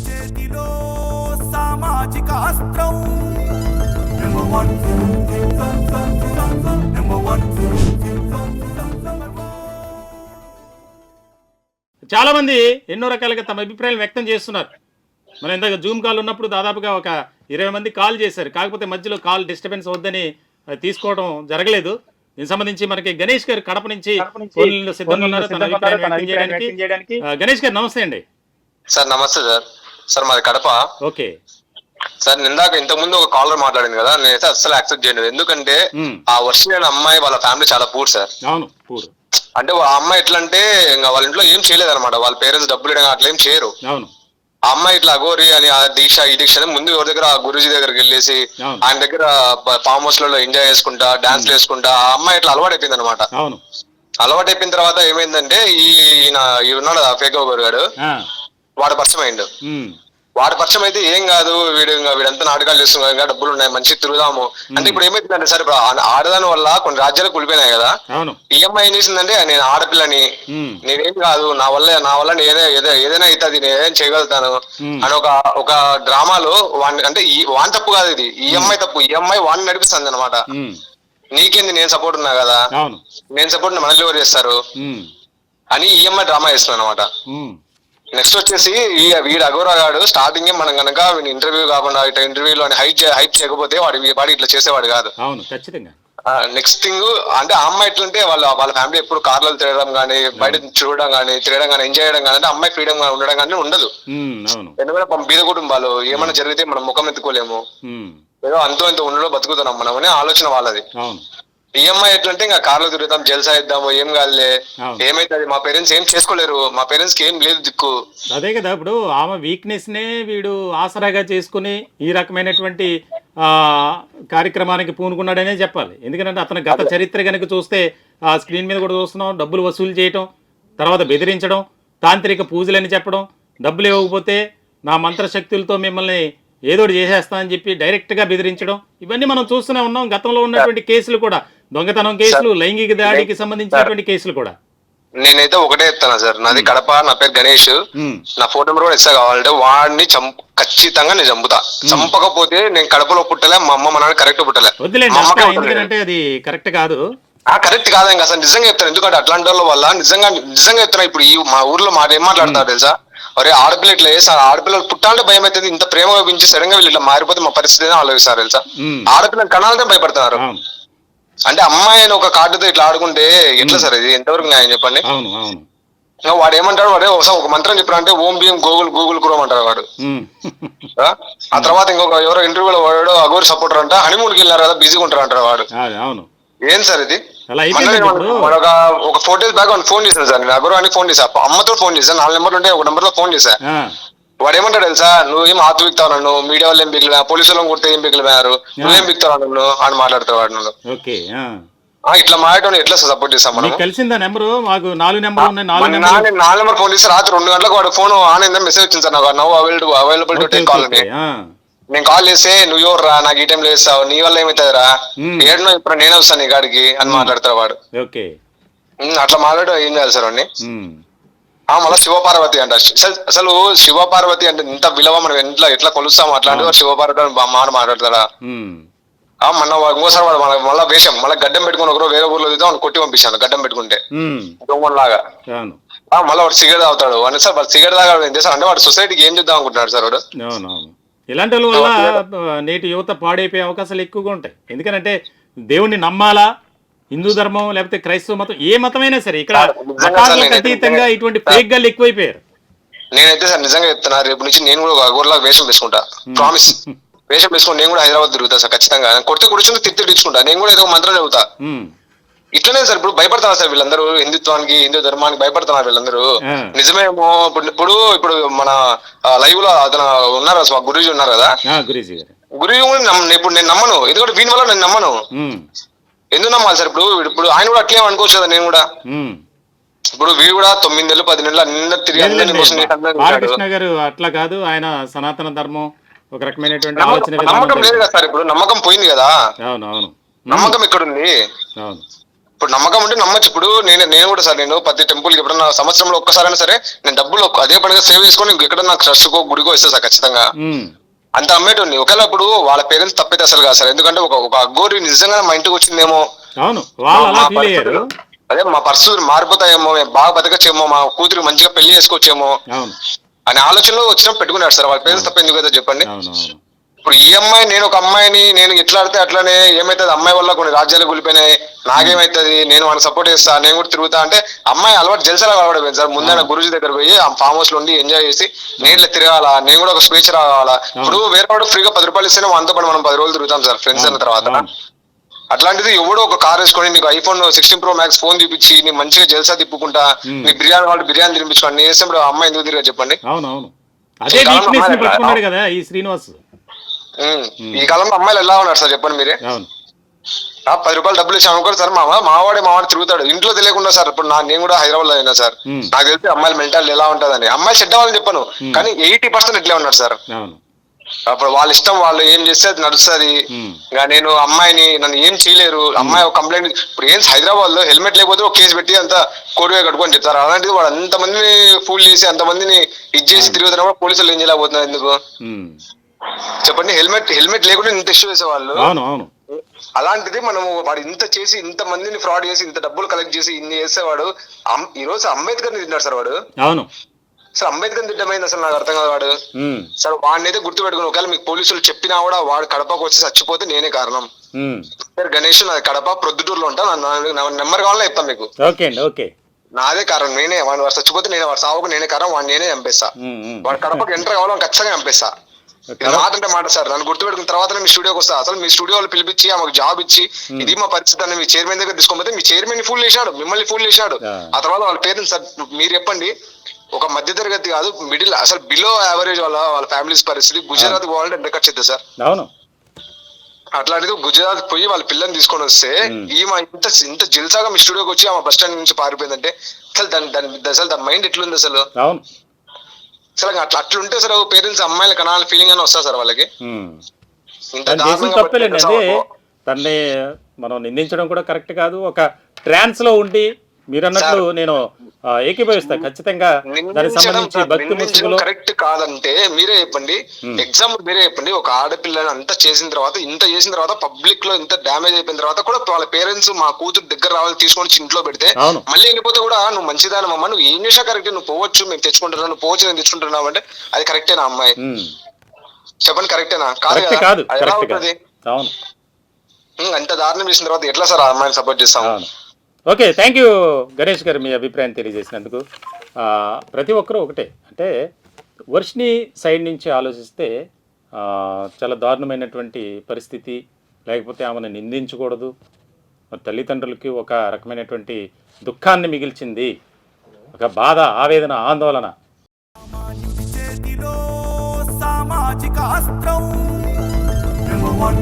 చేతిలో సామాజిక అస్త్రం నెంబర్ వన్ నెంబర్ వన్. చాలా మంది ఎన్నో రకాలుగా తమ అభిప్రాయాలు వ్యక్తం చేస్తున్నారు. మనం ఇందాక జూమ్ కాల్ ఉన్నప్పుడు దాదాపుగా ఒక 20 మంది కాల్ చేశారు. కాకపోతే మధ్యలో కాల్ డిస్టర్బెన్స్ వద్దని తీసుకోవడం జరగలేదు. దీనికి సంబంధించి మనకి గణేష్ గారు కడప నుంచి ఫోన్లో సిద్ధంగా ఉన్నారు తన అభిప్రాయం వ్యక్తం చేయడానికి. గణేష్ గారు నమస్తే అండి. సార్ నమస్తే సార్. సార్ మాది కడప. ఓకే సార్ ఇందాక ఇంతకు ముందు ఒక కాలర్ మాట్లాడింది కదా, నేనైతే అస్సలు యాక్సెప్ట్ చేయలేదు. ఎందుకంటే ఆ వర్షం అయిన అమ్మాయి వాళ్ళ ఫ్యామిలీ చాలా పూర్ సార్. అవును పూర్. అంటే ఆ అమ్మాయి ఎట్లా అంటే ఇంకా వాళ్ళ ఇంట్లో ఏం చేయలేదు అనమాట. వాళ్ళ పేరెంట్స్ డబ్బులు ఇవ్వడం అట్లా ఏం చేయరు. అవును. ఆ అమ్మాయి ఇట్లా అఘోరి అని ఆ దీక్ష ఈ దీక్ష అని ముందు ఎవరి దగ్గర గురూజీ దగ్గరికి వెళ్ళేసి ఆయన దగ్గర ఫామ్ హౌస్ లలో ఎంజాయ్ చేసుకుంటా డాన్స్ చేసుకుంటా ఆ అమ్మాయి ఇట్లా అలవాటు అయిపోయింది అనమాట. అవును. అలవాటు అయిపోయిన తర్వాత ఏమైందంటే ఈయన ఉన్నాడు ఫేక్ అఘోరి గారు, వాడు పరిచయం అయిండు. వాడి పరిచయం అయితే ఏం కాదు, వీడంతా నాటకాలు చేస్తున్నాడు, ఇంకా డబ్బులు ఉన్నాయి, మంచి తిరుగుదాము అంటే. ఇప్పుడు ఏమైతుందంటే సార్, ఇప్పుడు ఆడదాని వల్ల కొన్ని రాజ్యాలు కూలిపోయినాయి కదా. ఈఎంఐ ఏం చేసిందంటే నేను ఆడపిల్లని, నేనేం కాదు, నా వల్ల ఏదైనా అవుతుంది, నేనేం చేయగలుగుతాను అని ఒక డ్రామాలో వాడిని, అంటే వాని తప్పు కాదు ఇది, ఈఎంఐ తప్పు. ఈఎంఐ వాడిని నడిపిస్తుంది అనమాట. నీకేంది, నేను సపోర్ట్ ఉన్నా కదా, నేను సపోర్ట్ మనల్ని ఎవరు చేస్తారు అని ఈఎంఐ డ్రామా చేస్తున్నాను అనమాట. నెక్స్ట్ వచ్చేసి వీడు అఘోరాగాడు స్టార్టింగ్ మనం కనుక ఇంటర్వ్యూ కాకుండా ఇట్లా ఇంటర్వ్యూలో హైప్ చేయకపోతే వాడు ఇట్లా చేసేవాడు కాదు. నెక్స్ట్ థింగ్ అంటే ఆ అమ్మాయి ఎట్లంటే వాళ్ళ ఫ్యామిలీ ఎప్పుడు కార్లలో తిరగడం కానీ, బయట చూడడం కానీ, తిరగడం కానీ, ఎంజాయ్ చేయడం కానీ, అంటే అమ్మాయి ఫ్రీడమ్ గా ఉండడం కానీ ఉండదు. ఎందుకంటే బీద కుటుంబాలు ఏమైనా జరిగితే మనం ముఖం ఎత్తుకోలేము, ఏదో అంతో ఇంత ఉండలో బతుకుతున్నాం మనం అనే ఆలోచన వాళ్ళది. ఈఎంఐ ఎట్లంటే ఇంకా కార్లో తిరుగుతాం, జల్సా ఇద్దాము, ఏం కాదులే, ఏమైతుంది, మా పేరెంట్స్ ఏం చేసుకోలేరు, మా పేరెంట్స్ కి ఏం లేదు దిక్కు. అదే కదా, ఇప్పుడు ఆమె వీక్నెస్ నే వీడు ఆసరాగా చేసుకుని ఈ రకమైనటువంటి కార్యక్రమానికి పూనుకున్నాడనే చెప్పాలి. ఎందుకంటే అతని గత చరిత్ర కనుక చూస్తే ఆ స్క్రీన్ మీద కూడా చూస్తున్నాం, డబ్బులు వసూలు చేయటం, తర్వాత బెదిరించడం, తాంత్రిక పూజలని చెప్పడం, డబ్బులు ఇవ్వకపోతే నా మంత్రశక్తులతో మిమ్మల్ని ఏదోటి చేసేస్తా అని చెప్పి డైరెక్ట్గా బెదిరించడం, ఇవన్నీ మనం చూస్తూనే ఉన్నాం. గతంలో ఉన్నటువంటి కేసులు కూడా, దొంగతనం కేసులు, లైంగిక దాడికి సంబంధించినటువంటి కేసులు కూడా. నేనైతే ఒకటే చెప్తాను సార్, నాది కడప, నా పేరు గణేష్, నా ఫోన్ నెంబర్ కూడా ఇస్తా. కావాలంటే వాడిని ఖచ్చితంగా నేను చంపుతా. చంపకపోతే నేను కడపలో పుట్టలే, మా అమ్మ మా నాన్న కరెక్ట్ పుట్టలే. ఎందుకంటే అది కరెక్ట్ కాదు. కరెక్ట్ కాదు ఇంకా అసలు నిజంగా చెప్తాను. ఎందుకంటే అట్లాంటి వాళ్ళ వల్ల నిజంగా చెప్తున్నా. ఇప్పుడు ఈ మా ఊర్లో ఏం మాట్లాడతారు తెలుసా, అరే ఆడపిల్ల ఇట్లా చేస్తారు, ఆడపిల్లలు పుట్టాలంటే భయం అవుతుంది, ఇంత ప్రేమ పెంచి సడన్ గా వీళ్ళు ఇట్లా మారిపోతే మా పరిస్థితి ఆలోచిస్తారు తెలుసా. ఆడపిల్లలు కనాలంటే భయపడుతున్నారు. అంటే అమ్మాయిని ఒక కార్డుతో ఇట్లా ఆడుకుంటే ఎట్లా సార్ ఇది, ఎంతవరకు న్యాయం చెప్పండి. వాడు ఏమంటాడు, వాడే ఒక మంత్రం చెప్పాడు అంటే ఓం భీం గూగుల్ క్రోమ్ అంటారు వాడు. ఆ తర్వాత ఇంకొక ఎవరో ఇంటర్వ్యూలో వాడు అఘోరి సపోర్టర్ అంట, హనీమూన్కి వెళ్ళినారు కదా, బిజీగా ఉంటారు అంటారు వాడు. ఏం సార్ ఇది. ఒక 4 days బ్యాక్ ఫోన్ చేశాను సార్, నేను అఘోరానికి ఫోన్ చేశా, అమ్మతో ఫోన్ చేశాను, 4 నెంబర్లు ఉంటే ఒక నెంబర్ లో ఫోన్ చేశా. వాడు ఏమంటాడు తెలుసా, నువ్వేం ఆతు బిక్తావు నన్ను, మీడియా వాళ్ళు ఏం బిగిలినా, పోలీసు వాళ్ళని కొడితే ఏం బిగిలిపోయారు, నువ్వేం బిక్తావు నన్ను అని మాట్లాడతావు వాడు. నన్ను ఇట్లా మాట్లాడటం ఎట్లా సపోర్ట్ చేస్తాం మనం. కలిసిందా నెంబరు? మాకు 4 నెంబర్ 4 నెంబర్ ఫోన్ చేస్తే రాత్రి 2 గంటలకు వాడు ఫోన్ ఆన్ అయిందని మెసేజ్ వచ్చింది సార్ నాకు, now available to take call అని. నేను కాల్ చేస్తే నువ్వు ఎవరు రా, నాకు ఈ టైంలో చేస్తావు, నీ వల్ల ఏమవుతుంది రా, ఏడనో ఇప్పుడు నేనే వస్తాను నీ కాడికి అని మాట్లాడతాడు వాడు. అట్లా మాట్లాడడం ఏం చేయాలి సార్ వాడిని. మళ్ళీ శివపార్వతి అంట. అసలు శివపార్వతి అంటే ఇంత విలువ మనం ఎట్లా కొలుస్తాం, అట్లాంటి శివపార్వతి మాట మాట్లాడతాడా. మొన్న ఇంకోసారి వాడు మళ్ళీ వేషం మళ్ళీ గడ్డం పెట్టుకుని ఒకరు వేరే ఊర్లో దిద్దాం కొట్టి పంపించాను, గడ్డం పెట్టుకుంటే దొంగలాగా. మళ్ళీ వాడు సిగరెట్ తాగుతాడు అని సార్. వాడు సిగరెట్ తాగాడు ఏం చేస్తారు అంటే వాడు సొసైటీకి ఏం చేద్దాం అనుకుంటున్నాడు సార్ వాడు. ఇలాంటి వల్ల నేటి యువత పాడైపోయే అవకాశాలు ఎక్కువగా ఉంటాయి. ఎందుకంటే దేవుణ్ణి నమ్మాలా, హిందూ ధర్మం లేకపోతే క్రైస్తవ మతం, ఏ మతమైనా సరే ఇక్కడ అతీతంగా ఇటువంటి ఫేక్ గాళ్ళు ఎక్కువైపోయారు. నేనైతే సార్ నిజంగా చెప్తున్నా, రేపు నుంచి నేను కూడా అఘోర్లా వేషం వేసుకుంటా, ప్రామిస్. వేషం వేసుకుని నేను కూడా హైదరాబాద్ తిరుగుతా సార్ ఖచ్చితంగా. కొడితే కూర్చొని తిట్టించుకుంటా, నేను కూడా ఏదో మంత్రం చదువుతా. ఇట్లనే సార్ ఇప్పుడు భయపడతారు సార్ వీళ్ళందరూ, హిందుత్వానికి హిందూ ధర్మానికి భయపడుతున్నారు వీళ్ళందరూ. నిజమేమో. ఇప్పుడు మన లైవ్ లో అతను ఉన్నారు గురూజీ ఉన్నారు కదా, గురూజీ ఇప్పుడు నేను నమ్మను, ఎందుకంటే వీని వల్ల నేను నమ్మను. ఎందుకు నమ్మాలి సార్? ఇప్పుడు ఆయన కూడా అట్లే అనుకోవచ్చు కదా. నేను కూడా ఇప్పుడు వీడు కూడా 9 నెలలు 10 నెలలు అందరూ తిరిగి. బాలకృష్ణ గారు అట్లా కాదు, ఆయన సనాతన ధర్మం ఒక రకమైనటువంటి నమ్మకం లేదు కదా సార్. ఇప్పుడు నమ్మకం పోయింది కదా. అవునవును. నమ్మకం ఎక్కడుంది? ఇప్పుడు నమ్మకం ఉంటే నమ్మచ్చు. ఇప్పుడు నేను కూడా సార్, నేను ప్రతి టెంపుల్కి ఎప్పుడన్నా సంవత్సరంలో ఒక్కసారైనా సరే నేను డబ్బులు అదే పనిగా సేవ్ చేసుకొని ఇంకెక్కడ నాకు ట్రస్ట్కో గుడికో ఇస్తా సార్ ఖచ్చితంగా. అంత అమ్మేటోండి. ఒకవేళ ఇప్పుడు వాళ్ళ పేరెంట్స్ తప్పైతే అసలు కాదు సార్, ఎందుకంటే ఒక అగ్గోరి నిజంగా మా ఇంటికి వచ్చిందేమో, అదే మా పరిస్థితులు మారిపోతాయేమో, మేము బాగా బతకచ్చేమో, మా కూతురు మంచిగా పెళ్లి చేసుకోవచ్చేమో అనే ఆలోచనలో వచ్చినప్పుడు పెట్టుకున్నాడు సార్. వాళ్ళ పేరెంట్స్ తప్ప ఎందుకు కదా చెప్పండి. ఇప్పుడు ఈ అమ్మాయి, నేను ఒక అమ్మాయిని నేను ఎట్లా ఆడితే అట్లానే ఏమైతుంది, అమ్మాయి వల్ల కొన్ని రాజ్యాలు కూలిపోయినాయి, నాకేమైతుంది, నేను వాళ్ళని సపోర్ట్ చేస్తా, నేను కూడా తిరుగుతా అంటే అమ్మాయి అలవాటు జలసాల అలవాటు సార్. ముందే గురుజీ దగ్గర పోయి ఆ ఫామ్ హౌస్ లో ఉండి ఎంజాయ్ చేసి నేను తిరగాల, నేను కూడా ఒక స్పీచ్ రావాలా. ఇప్పుడు వేరే వాడు ఫ్రీగా 10 రూపాయలు ఇస్తేనే మనతో పాటు మనం 10 రోజులు తిరుగుతాం సార్ ఫ్రెండ్స్ అన్న తర్వాత. అట్లాంటిది ఎవడో ఒక కార్ వేసుకొని నీకు ఐఫోన్ 16 Pro Max ఫోన్ చూపించి నీ మంచిగా జల్సా తిప్పుకుంటా నీ బిర్యానీ వాళ్ళు బిర్యానీ తినిపించుకోండి, నేను వేసినప్పుడు అమ్మాయి ఎందుకు తిరిగా చెప్పండి. ఈ కాలంలో అమ్మాయిలు ఎలా ఉన్నారు సార్ చెప్పండి మీరే. 10 రూపాయలు డబ్బులు ఇచ్చి అనుకోరు సార్. మావాడు తిరుగుతాడు ఇంట్లో తెలియకుండా సార్. ఇప్పుడు నేను కూడా హైదరాబాద్ లో అయినా సార్, నాకు తెలిసి అమ్మాయిల మెంటాలిటీ ఎలా ఉంటుందని. అమ్మాయిలు చెడ్డ వాళ్ళని చెప్పను, కానీ 80% ఇట్లే ఉన్నారు సార్. అప్పుడు వాళ్ళ ఇష్టం, వాళ్ళు ఏం చేస్తే అది నడుస్తుంది. ఇంకా నేను అమ్మాయిని నన్ను ఏం చేయలేరు, అమ్మాయి ఒక కంప్లైంట్. ఇప్పుడు ఏం హైదరాబాద్ లో హెల్మెట్ లేకపోతే ఒక కేసు పెట్టి అంతా కోర్టుగా కట్టుకొని చెప్తారు. అలాంటిది వాడు అంతమందిని ఫూల్ చేసి అంతమందిని ఇది చేసి తిరుగుతున్నా కూడా పోలీసులు ఏం చేయలేకపోతున్నారు ఎందుకు చెప్పండి. హెల్మెట్ లేకుండా ఇంత ఇష్యూ చేసేవాళ్ళు. అలాంటిది మనము వాడు ఇంత చేసి ఇంత మందిని ఫ్రాడ్ చేసి ఇంత డబ్బులు కలెక్ట్ చేసి ఇన్ని చేసేవాడు. ఈ రోజు అంబేద్కర్ ని తింటాడు సార్ వాడు. సార్ అంబేద్కర్ తిట్టమైంది అసలు నాకు అర్థం కాదు వాడు. సార్ వాడిని అయితే గుర్తు పెట్టుకుని, ఒకవేళ మీకు పోలీసులు చెప్పినా కూడా వాడు కడపకు వచ్చి చచ్చిపోతే నేనే కారణం. సార్ గణేష్, నాది కడప ప్రొద్దుటూరులో ఉంటా, నెంబర్ కావాలని చెప్తాను మీకు. నాదే కారణం, నేనే వాడు చచ్చిపోతే నేనే, వాడు సావుకు నేనే కారణం, వాడిని నేనే చంపేస్తా. వాడు కడపకు ఎంటర్ కావాలని ఖచ్చితంగా చంపేస్తా. మాట అంటే మాట సార్. నన్ను గుర్తుపెట్టుకున్న తర్వాత మీ స్టూడియోకి వస్తా. అసలు మీ స్టూడియోలో పిలిపించి ఆమెకు జాబ్ ఇచ్చి ఇది మా పరిస్థితి అని మీ చైర్మన్ దగ్గర తీసుకోకపోతే మీ చైర్మన్ ఫుల్ చేశాడు, మిమ్మల్ని ఫుల్ చేశాడు. ఆ తర్వాత వాళ్ళ పేరెంట్స్ సార్ మీరు చెప్పండి, ఒక మధ్య తరగతి కాదు మిడిల్ అసలు బిలో యావరేజ్ వాళ్ళ ఫ్యామిలీస్ పరిస్థితి. గుజరాత్ పోవాలంటే ఎంత ఖర్చు అవుతుంది సార్. అట్లాంటిది గుజరాత్ పోయి వాళ్ళ పిల్లని తీసుకొని వస్తే ఈమె ఇంత జిల్సాగా మీ స్టూడియోకి వచ్చి ఆమె బస్ స్టాండ్ నుంచి పారిపోయిందంటే అసలు దాని మైండ్ ఎట్లుంది అసలు. అసలు అట్లుంటే సార్ పేరెంట్స్ అమ్మాయిలు కనాలి ఫీలింగ్ అని వస్తా సార్ వాళ్ళకి. తప్పేలేండి, అదే తన్ని మనం నిందించడం కూడా కరెక్ట్ కాదు. ఒక ట్రాన్స్ లో ఉండి మీరు అన్నట్లు నేను ఏకీభవిస్తా ఖచ్చితంగా. దానికి సంబంధించి భక్తి ముసుగులో కరెక్ట్ కాదంటే మీరే చెప్పండి. ఎగ్జాంపుల్ మీరే చెప్పండి, ఒక ఆడపిల్లని అంతా చేసిన తర్వాత పబ్లిక్ లో ఇంత డ్యామేజ్ అయిపోయిన తర్వాత కూడా వాళ్ళ పేరెంట్స్ మా కూతురు దగ్గర రావాలి తీసుకొని ఇంట్లో పెడితే మళ్ళీ వెళ్ళిపోతే కూడా నువ్వు మంచిదానమ్మా, నువ్వు ఏం చేసా కరెక్ట్, నువ్వు పోవచ్చు, మేము తెచ్చుకుంటున్నావు, నువ్వు పోవచ్చు, నేను తెచ్చుకుంటున్నావు అంటే అది కరెక్టేనా అమ్మాయి చెప్పండి? కరెక్టేనా? కాదు. ఎలా ఉంటుంది? అంత దారుణం చేసిన తర్వాత ఎట్లా సార్ ఆ అమ్మాయిని సపోర్ట్ చేస్తాము? ఓకే, థ్యాంక్ యూ గణేష్ గారు మీ అభిప్రాయం తెలియజేసినందుకు. ప్రతి ఒక్కరూ ఒకటే అంటే వర్షిని సైడ్ నుంచి ఆలోచిస్తే చాలా దారుణమైనటువంటి పరిస్థితి, లేకపోతే ఆమెను నిందించకూడదు. మరి తల్లిదండ్రులకి ఒక రకమైనటువంటి దుఃఖాన్ని మిగిల్చింది, ఒక బాధ, ఆవేదన, ఆందోళన. సామాజిక అస్త్రం number one